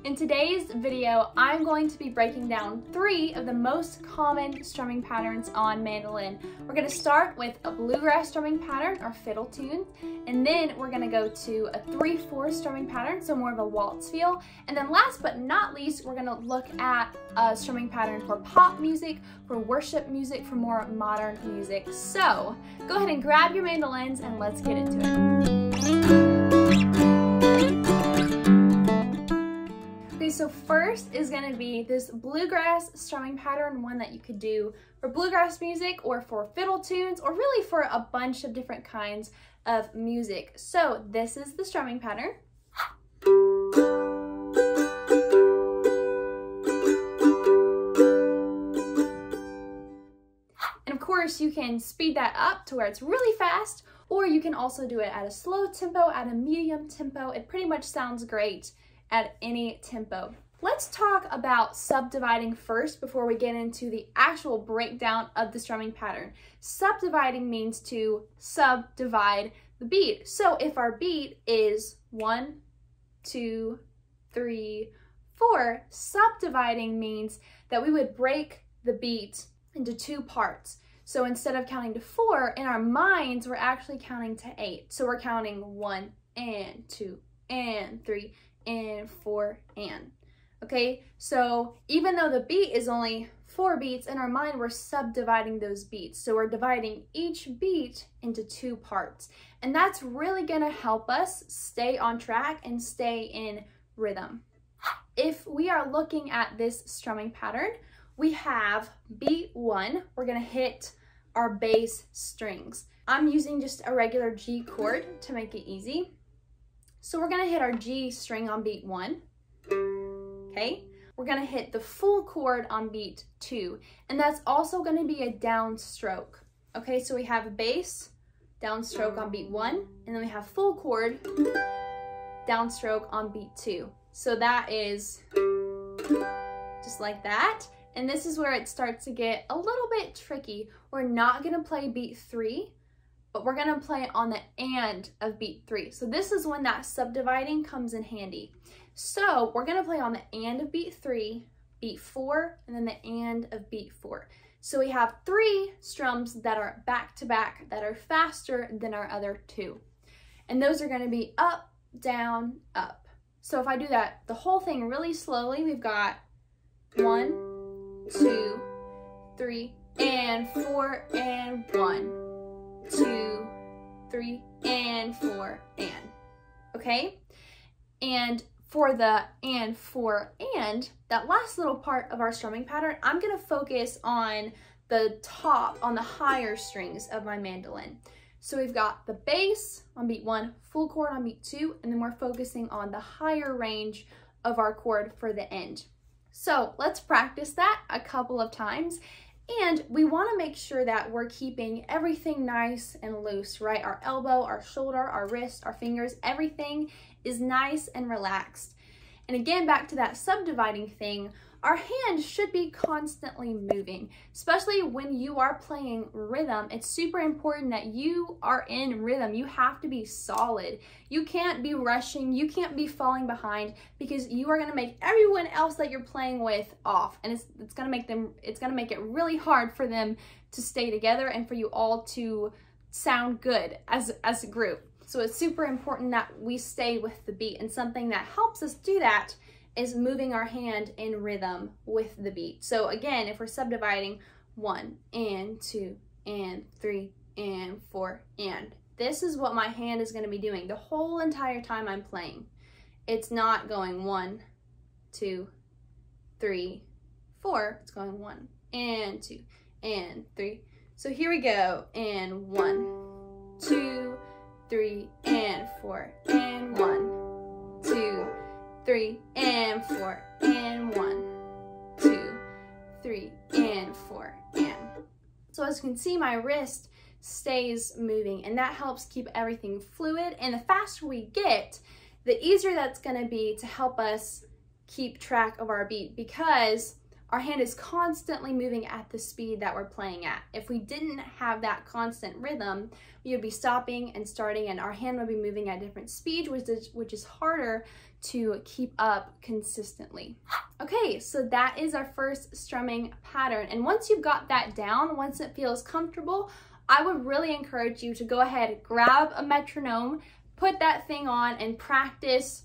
In today's video, I'm going to be breaking down 3 of the most common strumming patterns on mandolin. We're going to start with a bluegrass strumming pattern or fiddle tunes, and then we're going to go to a 3/4 strumming pattern, so more of a waltz feel. And then last but not least, we're going to look at a strumming pattern for pop music, for worship music, for more modern music. So go ahead and grab your mandolins and let's get into it. Okay, so first is going to be this bluegrass strumming pattern, one that you could do for bluegrass music or for fiddle tunes or really for a bunch of different kinds of music. So this is the strumming pattern. And of course you can speed that up to where it's really fast, or you can also do it at a slow tempo, at a medium tempo. It pretty much sounds great at any tempo. Let's talk about subdividing first before we get into the actual breakdown of the strumming pattern. Subdividing means to subdivide the beat. So if our beat is 1, 2, 3, 4, subdividing means that we would break the beat into 2 parts. So instead of counting to 4, in our minds, we're actually counting to 8. So we're counting 1 and 2 and 3 and 4 and. Okay, so even though the beat is only 4 beats, in our mind we're subdividing those beats. So we're dividing each beat into 2 parts. And that's really gonna help us stay on track and stay in rhythm. If we are looking at this strumming pattern, we have beat 1, we're gonna hit our bass strings. I'm using just a regular G chord to make it easy. So we're gonna hit our G string on beat 1, okay? We're gonna hit the full chord on beat 2, and that's also gonna be a downstroke, okay? So we have bass, downstroke on beat 1, and then we have full chord, downstroke on beat 2. So that is just like that. And this is where it starts to get a little bit tricky. We're not gonna play beat 3, but we're gonna play on the and of beat 3. So this is when that subdividing comes in handy. So we're gonna play on the and of beat 3, beat 4, and then the and of beat 4. So we have 3 strums that are back to back, that are faster than our other 2. And those are gonna be up, down, up. So if I do that, the whole thing really slowly, we've got 1, 2, 3, and 4, and 1. 2, 3, and 4, and. Okay? And for the and, 4, and, that last little part of our strumming pattern, I'm gonna focus on the top, on the higher strings of my mandolin. So we've got the bass on beat 1, full chord on beat 2, and then we're focusing on the higher range of our chord for the end. So let's practice that a couple of times. And we want to make sure that we're keeping everything nice and loose, right? Our elbow, our shoulder, our wrist, our fingers, everything is nice and relaxed. And again, back to that subdividing thing, our hand should be constantly moving, especially when you are playing rhythm. It's super important that you are in rhythm. You have to be solid. You can't be rushing. You can't be falling behind, because you are going to make everyone else that you're playing with off, and it's going to make it really hard for them to stay together and for you all to sound good as a group. So it's super important that we stay with the beat, and something that helps us do that is moving our hand in rhythm with the beat. So again, if we're subdividing 1 and 2 and 3 and 4 and, this is what my hand is gonna be doing the whole entire time I'm playing. It's not going 1, 2, 3, 4. It's going 1 and 2 and 3. So here we go, and 1, 2, 3, and 4, and 1, 2, 3, and 4, and 1, 2, 3, and 4, and. So as you can see, my wrist stays moving, and that helps keep everything fluid. And the faster we get, the easier that's gonna be to help us keep track of our beat, because our hand is constantly moving at the speed that we're playing at. If we didn't have that constant rhythm, we would be stopping and starting, and our hand would be moving at different speeds, which is harder to keep up consistently. Okay, so that is our first strumming pattern. And once you've got that down, once it feels comfortable, I would really encourage you to go ahead, grab a metronome, put that thing on, and practice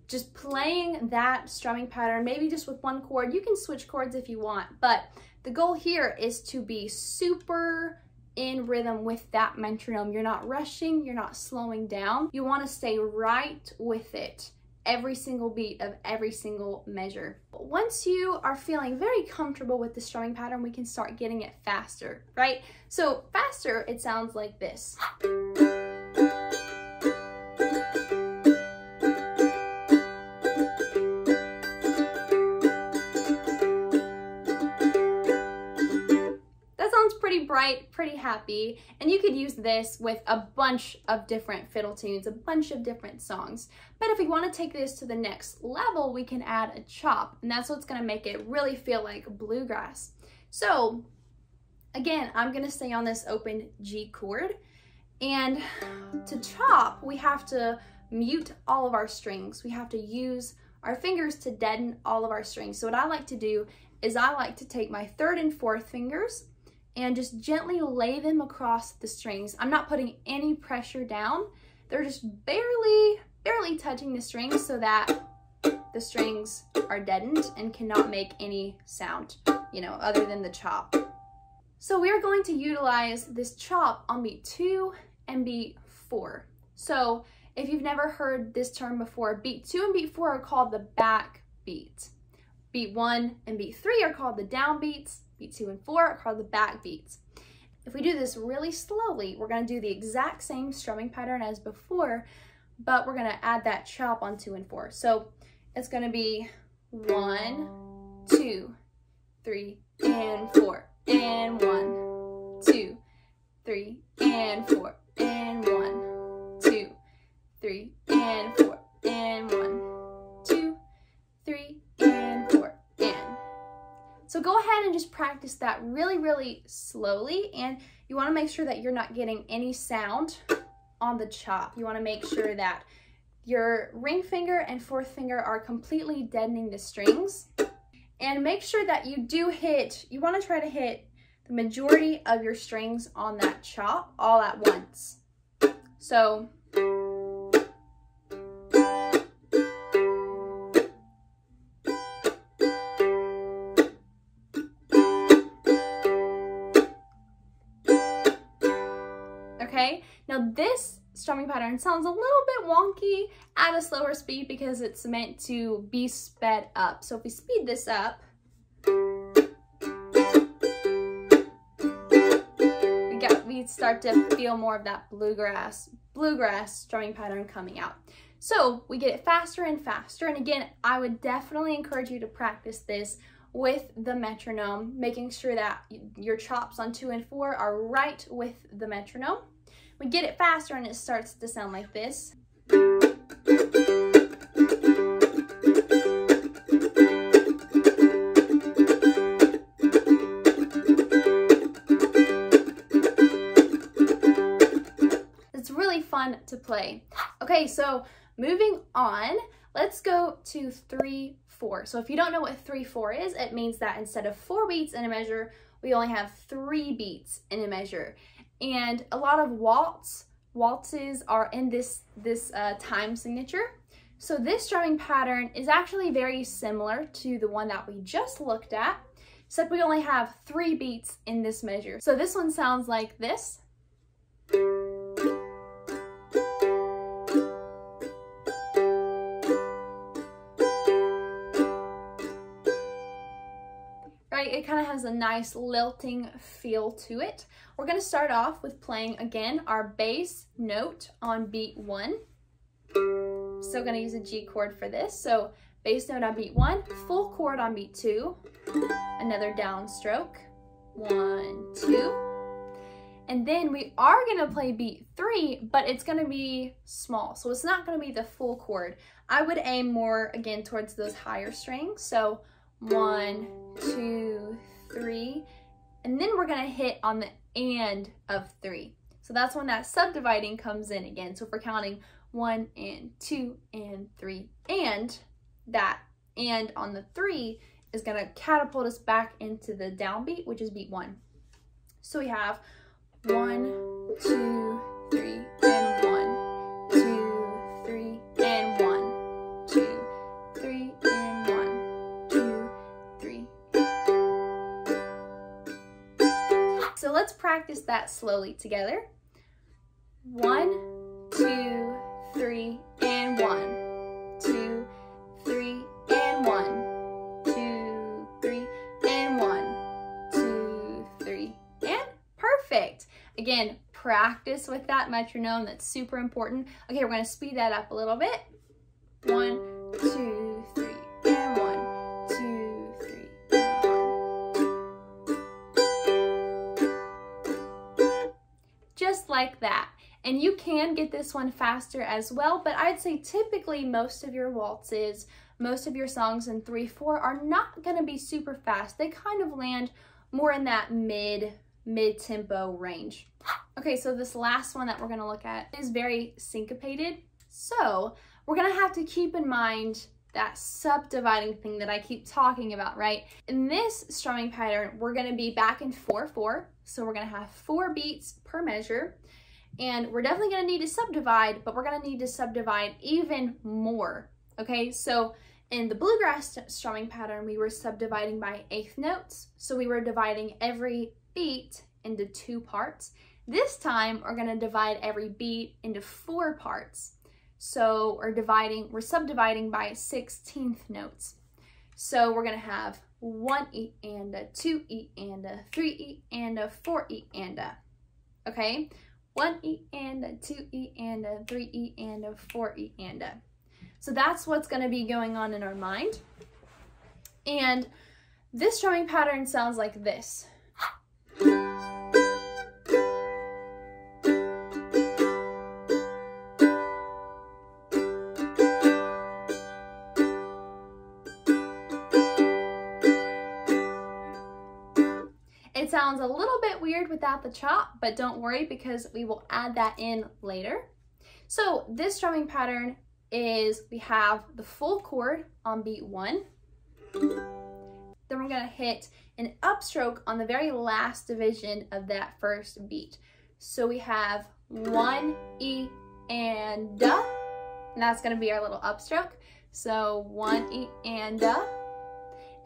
just playing that strumming pattern, maybe just with one chord. You can switch chords if you want, but the goal here is to be super in rhythm with that metronome. You're not rushing, you're not slowing down. You want to stay right with it, every single beat of every single measure. Once you are feeling very comfortable with the strumming pattern, we can start getting it faster, right? So faster, it sounds like this. Pretty bright, pretty happy, and you could use this with a bunch of different fiddle tunes, a bunch of different songs. But if we want to take this to the next level, we can add a chop, and that's what's going to make it really feel like bluegrass. So again, I'm going to stay on this open G chord, and to chop, we have to mute all of our strings. We have to use our fingers to deaden all of our strings. So what I like to do is I like to take my third and fourth fingers and just gently lay them across the strings. I'm not putting any pressure down. They're just barely touching the strings so that the strings are deadened and cannot make any sound, other than the chop. So we are going to utilize this chop on beat 2 and beat 4. So if you've never heard this term before, beat 2 and beat 4 are called the back beat. Beat 1 and beat 3 are called the down beats. Beat 2 and 4 are called the back beats. If we do this really slowly, we're going to do the exact same strumming pattern as before, but we're going to add that chop on 2 and 4. So it's going to be 1, 2, 3, and 4, and 1, 2, 3, and 4, and 1, 2, 3, and 4, and 1, 2, 3, and 4, and. So go ahead and just practice that really slowly, and you want to make sure that you're not getting any sound on the chop. You want to make sure that your ring finger and fourth finger are completely deadening the strings, and make sure that you want to try to hit the majority of your strings on that chop all at once. So okay, now this strumming pattern sounds a little bit wonky at a slower speed because it's meant to be sped up. So if we speed this up, we start to feel more of that bluegrass strumming pattern coming out. So we get it faster and faster, and again, I would definitely encourage you to practice this with the metronome, making sure that your chops on 2 and 4 are right with the metronome. We get it faster and it starts to sound like this. It's really fun to play. Okay, so moving on, let's go to 3/4. So if you don't know what 3/4 is, it means that instead of 4 beats in a measure, we only have 3 beats in a measure. And a lot of waltzes are in this time signature. So this strumming pattern is actually very similar to the one that we just looked at, except we only have 3 beats in this measure. So this one sounds like this. It kind of has a nice lilting feel to it. We're going to start off with playing again our bass note on beat 1. Still going to use a G chord for this. So bass note on beat 1, full chord on beat 2, another downstroke, 1, 2, and then we are going to play beat 3, but it's going to be small, so it's not going to be the full chord. I would aim more again towards those higher strings. So 1, 2, 3, and then we're gonna hit on the and of 3. So that's when that subdividing comes in again. So if we're counting 1 and 2 and 3, and that and on the 3 is gonna catapult us back into the downbeat, which is beat 1. So we have 1, 2, 3, and 1, 2, 3, and 1, 2, 3, and 1, 2, 3. So let's practice that slowly together. 1, 2, 3, and 1, 2, 3, and 1, 2, 3, and 1, 2, 3, and perfect. Again, practice with that metronome. That's super important. Okay, we're going to speed that up a little bit. 1, 2, 3, and 1, 2, 3, and 1. Just like that. And you can get this one faster as well, but I'd say typically most of your waltzes, most of your songs in 3/4 are not going to be super fast. They kind of land more in that mid-tempo range. Okay, so this last one that we're going to look at is very syncopated. So we're going to have to keep in mind that subdividing thing that I keep talking about, right? In this strumming pattern, we're going to be back in 4/4. So we're going to have 4 beats per measure. And we're definitely going to need to subdivide, but we're going to need to subdivide even more. Okay, so in the bluegrass strumming pattern, we were subdividing by 1/8 notes. So we were dividing every beat into 2 parts. This time, we're going to divide every beat into 4 parts. So we're subdividing by 16th notes. So we're going to have 1 E and a, 2 E and a, 3 E and a, 4 E and a. Okay? 1 E and a, 2 E and a, 3 E and a, 4 E and a. So that's what's going to be going on in our mind. And this strumming pattern sounds like this. It sounds a little bit weird without the chop, but don't worry because we will add that in later. So this strumming pattern is we have the full chord on beat 1. Then we're going to hit an upstroke on the very last division of that first beat. So we have 1 E and da, and that's going to be our little upstroke. So 1 E and da,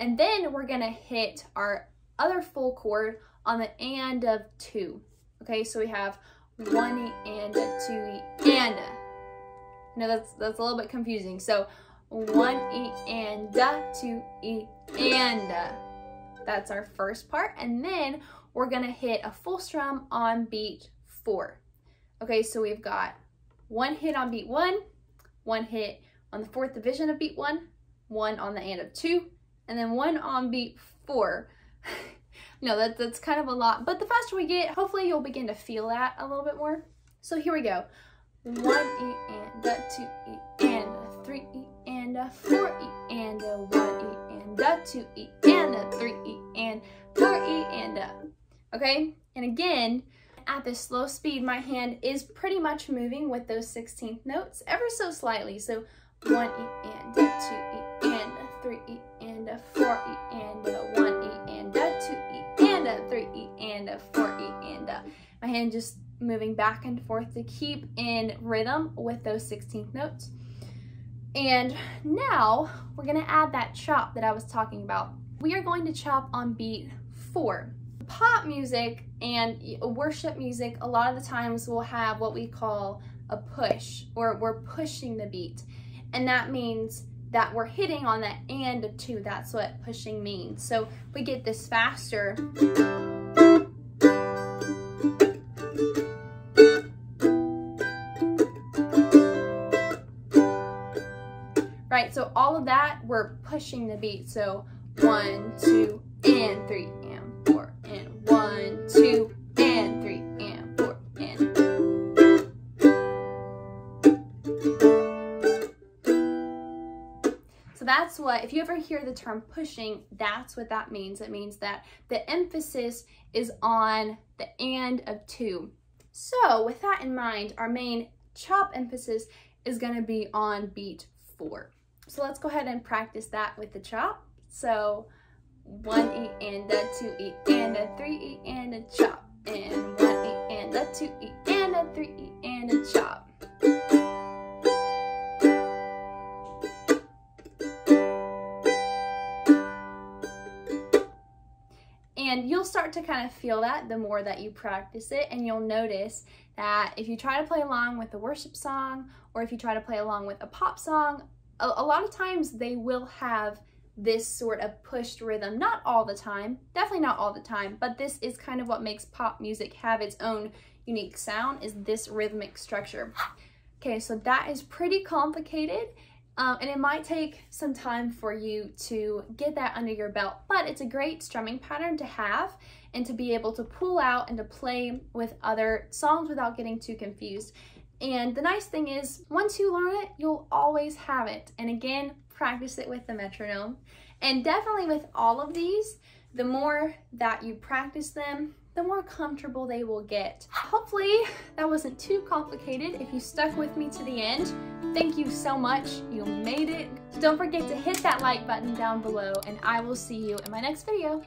and then we're going to hit our other full chord on the and of 2. Okay, so we have 1 E and a, 2 E and a. No, that's a little bit confusing. So 1 E and a, 2 E and a. That's our first part, and then we're gonna hit a full strum on beat 4. Okay, so we've got 1 hit on beat 1, 1 hit on the 4th division of beat 1, 1 on the and of 2, and then 1 on beat 4. No, that's kind of a lot, but the faster we get, hopefully you'll begin to feel that a little bit more. So here we go. 1 E and a, 2 E and a, 3 E and a, 4 E and a, 1 E and a, 2 E and a, 3 E and 4 E and a. Okay, and again, at this slow speed, my hand is pretty much moving with those 16th notes ever so slightly. So 1 E and a, 2 E and a, 3 E and a, 4 E and a, 1 E and a, 2 E and a, 3 E and a, 4 E and a. My hand just moving back and forth to keep in rhythm with those 16th notes. And now we're going to add that chop that I was talking about. We are going to chop on beat 4. Pop music and worship music a lot of the times will have what we call a push, or we're pushing the beat. And that means that we're hitting on that and of 2. That's what pushing means. So if we get this faster, right, so all of that, we're pushing the beat. So 1, 2, and 3, and 4, and 1, 2, and 3, and 4, and. So that's that's what, if you ever hear the term pushing, that's what that means. It means that the emphasis is on the and of 2. So with that in mind, our main chop emphasis is going to be on beat 4. So let's go ahead and practice that with the chop. So 1 E and a 2 E and a 3 E and a chop. And 1 E and a 2 E and a 3 E and a chop. And you'll start to kind of feel that the more that you practice it, and you'll notice that if you try to play along with a worship song, or if you try to play along with a pop song, a lot of times they will have this sort of pushed rhythm. Not all the time, definitely not all the time, but this is kind of what makes pop music have its own unique sound, is this rhythmic structure. Okay, so that is pretty complicated. And it might take some time for you to get that under your belt, but it's a great strumming pattern to have and to be able to pull out and to play with other songs without getting too confused. And the nice thing is, once you learn it, you'll always have it. And again, practice it with the metronome. And definitely with all of these, the more that you practice them, the more comfortable they will get. Hopefully that wasn't too complicated. If you stuck with me to the end, thank you so much. You made it. So don't forget to hit that like button down below, and I will see you in my next video.